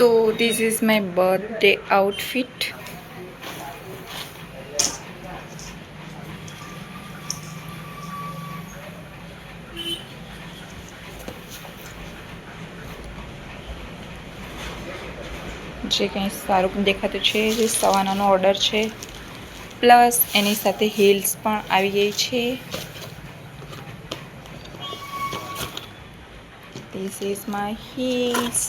તો this is my birthday outfit. જે કંઈ સારું દેખાતું છે, જે સવાનાનો ઓર્ડર છે, પ્લસ એની સાથે હીલ્સ પણ આવી ગઈ છે. This is my heals.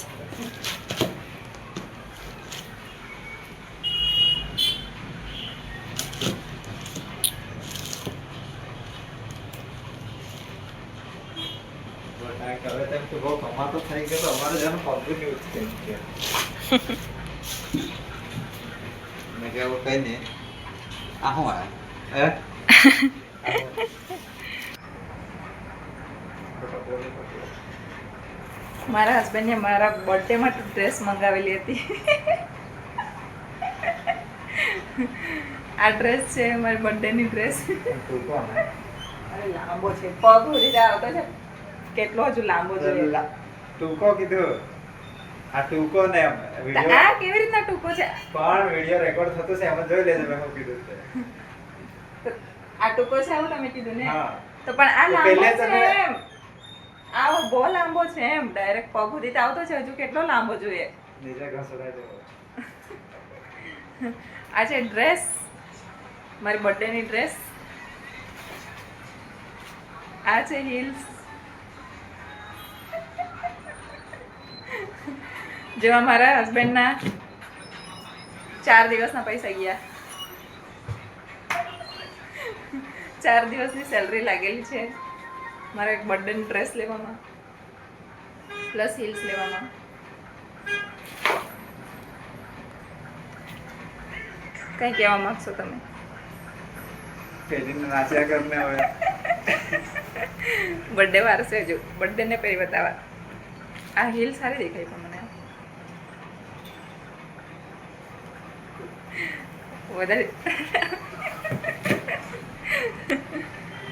મારા હસબન્ડે મારા બર્થડે માટે ડ્રેસ મંગાવેલી હતી. આ ડ્રેસ છે મારી બર્થડેની ડ્રેસ. અરે લાંબો છે, પગ સુધી આવતો છે. કેટલો હજુ લાંબો જોઈએ? ટૂંકો કીધું. આ ટૂંકો ને આ કેવી રીતના ટૂંકો છે? પણ વિડિયો રેકોર્ડ થતો છે એમ જોઈ લેજો મેં કીધું છે. આ ટૂંકો છે આવું તમે કીધું ને? હા. તો પણ આ લાંબો પહેલે છે તમે એમ. આ બહુ લાંબો છે એમ, ડાયરેક્ટ પગ સુધી આવતો છે. હજુ કેટલો લાંબો જોઈએ? નીચે ઘસડા દેવો. આ છે ડ્રેસ, મારી બર્થડેની ડ્રેસ. આ છે હીલ્સ, જેમાં મારા હસબન્ડના 4 દિવસના પૈસા ગયા. 4 દિવસની સેલરી લાગેલી છે મારે એક બર્થડેની ડ્રેસ લેવામાં, પ્લસ હીલ્સ લેવામાં. કઈ કહેવા માંગશો તમે? પેલીને નાચ્યા કરને હવે. બર્થડે વાર છે હજુ, બર્થડે ને પહેરી બતાવા. આ હીલ સારી દેખાય પણ મને વધારે.